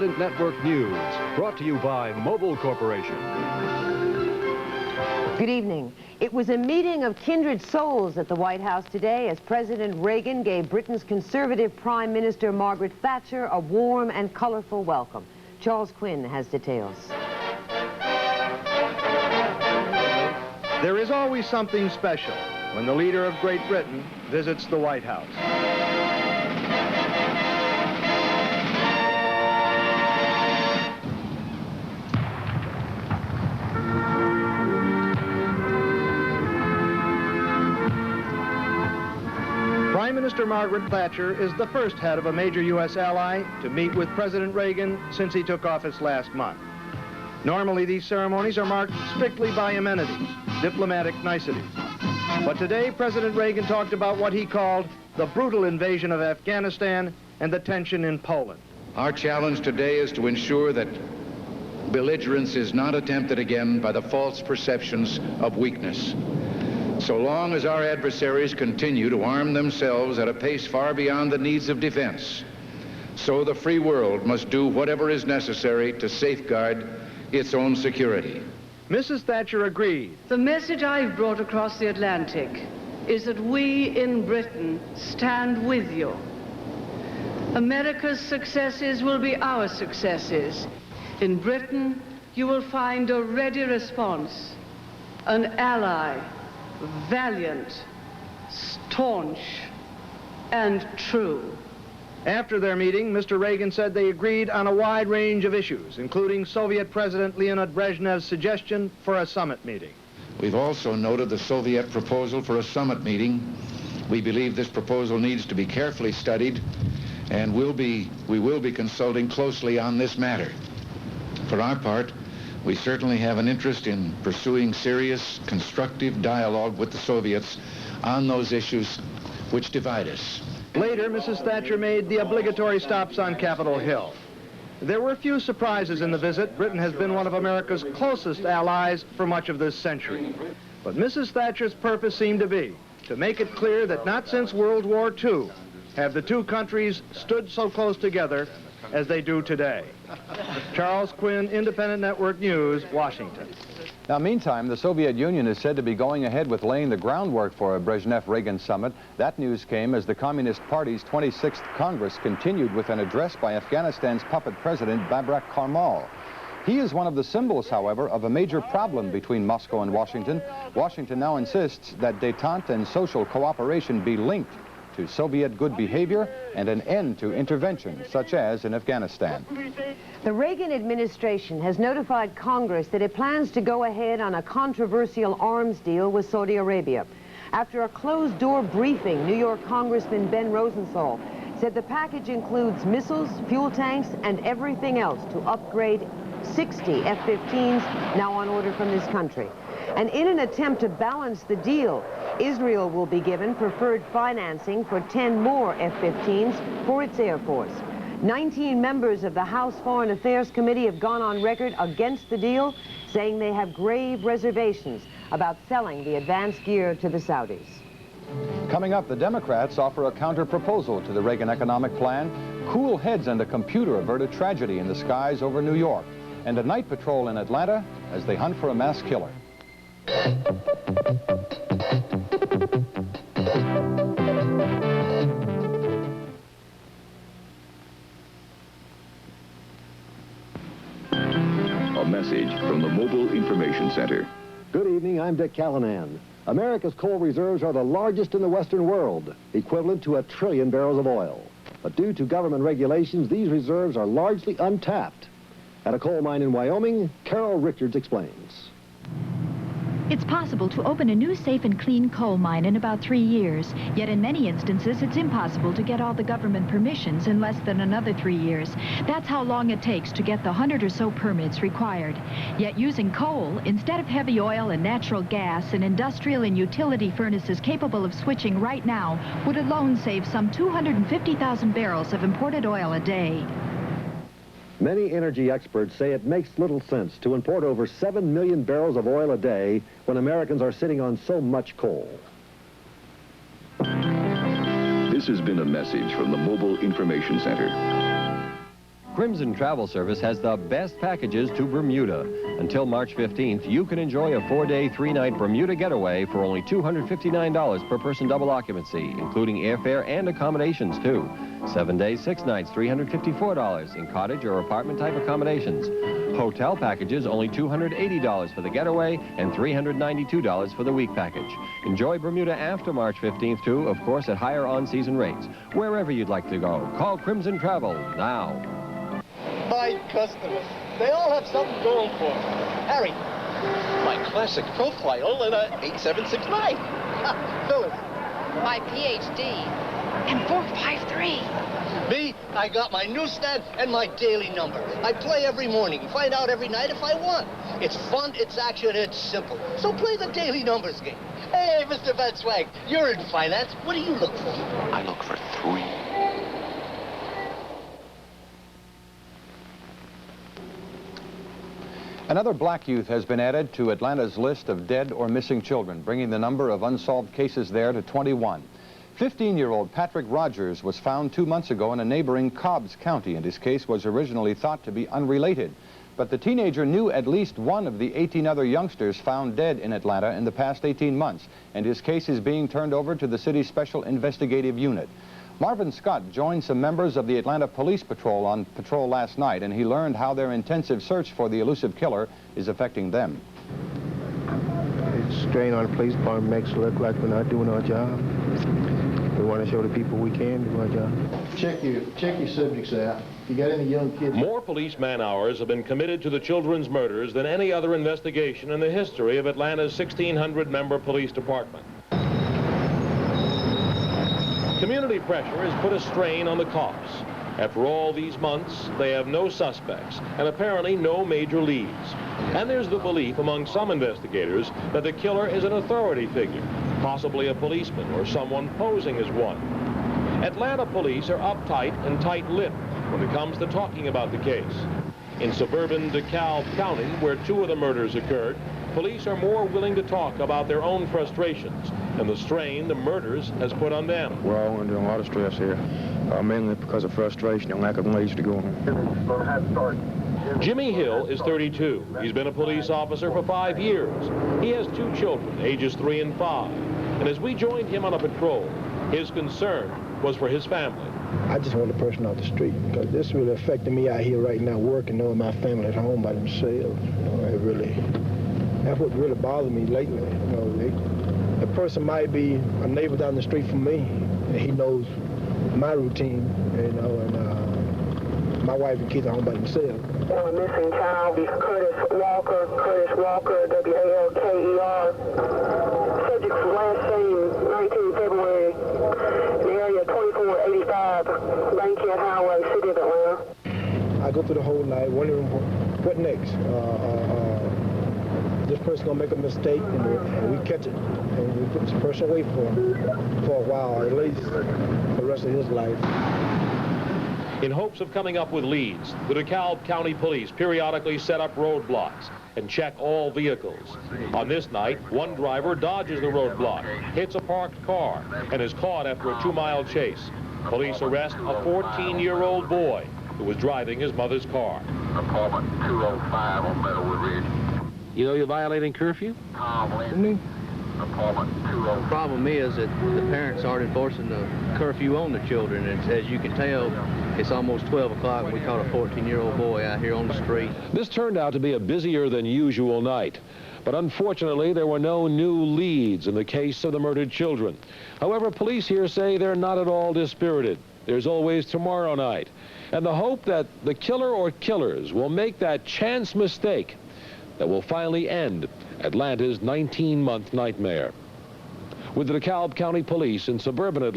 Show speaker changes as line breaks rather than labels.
Independent Network News, brought to you by Mobil Corporation.
Good evening. It was a meeting of kindred souls at the White House today as President Reagan gave Britain's conservative Prime Minister Margaret Thatcher a warm and colorful welcome. Charles Quinn has details.
There is always something special when the leader of Great Britain visits the White House. Prime Minister Margaret Thatcher is the first head of a major U.S. ally to meet with President Reagan since he took office last month. Normally, these ceremonies are marked strictly by amenities, diplomatic niceties. But today, President Reagan talked about what he called the brutal invasion of Afghanistan and the tension in Poland.
Our challenge today is to ensure that belligerence is not attempted again by the false perceptions of weakness. So long as our adversaries continue to arm themselves at a pace far beyond the needs of defense, so the free world must do whatever is necessary to safeguard its own security.
Mrs. Thatcher agreed.
The message I've brought across the Atlantic is that we in Britain stand with you. America's successes will be our successes. In Britain, you will find a ready response, an ally, valiant, staunch, and true.
After their meeting, Mr. Reagan said they agreed on a wide range of issues, including Soviet President Leonid Brezhnev's suggestion for a summit meeting.
We've also noted the Soviet proposal for a summit meeting. We believe this proposal needs to be carefully studied, and we will be consulting closely on this matter. For our part, we certainly have an interest in pursuing serious, constructive dialogue with the Soviets on those issues which divide us.
Later, Mrs. Thatcher made the obligatory stops on Capitol Hill. There were few surprises in the visit. Britain has been one of America's closest allies for much of this century. But Mrs. Thatcher's purpose seemed to be to make it clear that not since World War II have the two countries stood so close together as they do today. Charles Quinn, Independent Network News, Washington.
Now, meantime, the Soviet Union is said to be going ahead with laying the groundwork for a Brezhnev-Reagan summit. That news came as the Communist Party's 26th Congress continued with an address by Afghanistan's puppet president, Babrak Karmal. He is one of the symbols, however, of a major problem between Moscow and Washington. Washington now insists that détente and social cooperation be linked to Soviet good behavior and an end to intervention, such as in Afghanistan.
The Reagan administration has notified Congress that it plans to go ahead on a controversial arms deal with Saudi Arabia. After a closed-door briefing, New York Congressman Ben Rosenthal said the package includes missiles, fuel tanks, and everything else to upgrade 60 F-15s now on order from this country. And in an attempt to balance the deal, Israel will be given preferred financing for 10 more F-15s for its Air Force. 19 members of the House Foreign Affairs Committee have gone on record against the deal, saying they have grave reservations about selling the advanced gear to the Saudis.
Coming up, the Democrats offer a counter-proposal to the Reagan economic plan. Cool heads and a computer avert a tragedy in the skies over New York. And a night patrol in Atlanta as they hunt for a mass killer.
A message from the Mobile Information Center.
Good evening, I'm Dick Callanan. America's coal reserves are the largest in the Western world, equivalent to 1 trillion barrels of oil. But due to government regulations, these reserves are largely untapped. At a coal mine in Wyoming, Carol Richards explains.
It's possible to open a new safe and clean coal mine in about 3 years, yet in many instances it's impossible to get all the government permissions in less than another 3 years. That's how long it takes to get the 100 or so permits required. Yet using coal, instead of heavy oil and natural gas, and industrial and utility furnaces capable of switching right now would alone save some 250,000 barrels of imported oil a day.
Many energy experts say it makes little sense to import over 7 million barrels of oil a day when Americans are sitting on so much coal.
This has been a message from the Mobile Information Center.
Crimson Travel Service has the best packages to Bermuda. Until March 15th, you can enjoy a 4-day, 3-night Bermuda getaway for only $259 per person double occupancy, including airfare and accommodations, too. 7 days, 6 nights, $354 in cottage or apartment-type accommodations. Hotel packages, only $280 for the getaway and $392 for the week package. Enjoy Bermuda after March 15th, too, of course, at higher on-season rates. Wherever you'd like to go, call Crimson Travel now.
My customers, they all have something going for them. Harry, my classic profile in a 8769. Phyllis,
my PhD and 453.
Me, I got my newsstand and my daily number. I play every morning, find out every night if I won. It's fun, it's action, it's simple. So play the daily numbers game. Hey, Mr. Van Swag, you're in finance. What do you look for?
I look for 3.
Another black youth has been added to Atlanta's list of dead or missing children, bringing the number of unsolved cases there to 21. 15-year-old Patrick Rogers was found 2 months ago in a neighboring Cobbs County, and his case was originally thought to be unrelated. But the teenager knew at least one of the 18 other youngsters found dead in Atlanta in the past 18 months, and his case is being turned over to the city's Special Investigative Unit. Marvin Scott joined some members of the Atlanta Police Patrol on patrol last night, and he learned how their intensive search for the elusive killer is affecting them.
It's strain on the police department, makes it look like we're not doing our job. We want to show the people we can do our job.
Check your subjects out. If you got any young kids...
More police man-hours have been committed to the children's murders than any other investigation in the history of Atlanta's 1,600-member police department. Community pressure has put a strain on the cops. After all these months, they have no suspects and apparently no major leads. And there's the belief among some investigators that the killer is an authority figure, possibly a policeman or someone posing as one. Atlanta police are uptight and tight-lipped when it comes to talking about the case. In suburban DeKalb County, where 2 of the murders occurred, police are more willing to talk about their own frustrations and the strain the murders has put on them.
We're all under a lot of stress here, mainly because of frustration and lack of ways to go on.
Jimmy Hill is 32. He's been a police officer for 5 years. He has 2 children, ages 3 and 5. And as we joined him on a patrol, his concern was for his family.
I just want the person off the street, because this really affecting me out here right now, working, knowing my family at home by themselves. That's what really bothers me lately. A person might be a neighbor down the street from me, and he knows my routine, and my wife and kids are home by themselves.
A missing child is Curtis Walker, W-A-L-K-E-R. Subject was last seen 19 February in the area 2485 Bankhead Highway, City of Atlanta.
I go through the whole night wondering what next. This person gonna make a mistake, and we catch it, and we put this person away for a while, at least the rest of his life.
In hopes of coming up with leads, the DeKalb County Police periodically set up roadblocks and check all vehicles. On this night, one driver dodges the roadblock, hits a parked car, and is caught after a 2-mile chase. Police arrest a 14-year-old boy who was driving his mother's car.
Apartment 205 on Meadowwood Ridge.
You know you're violating curfew?
Apartment 205.
The problem is that the parents aren't enforcing the curfew on the children. And as you can tell, it's almost 12 o'clock and we caught a 14-year-old boy out here on the street.
This turned out to be a busier than usual night. But unfortunately, there were no new leads in the case of the murdered children. However, police here say they're not at all dispirited. There's always tomorrow night. And the hope that the killer or killers will make that chance mistake that will finally end Atlanta's 19-month nightmare. With the DeKalb County Police in suburban Atlanta,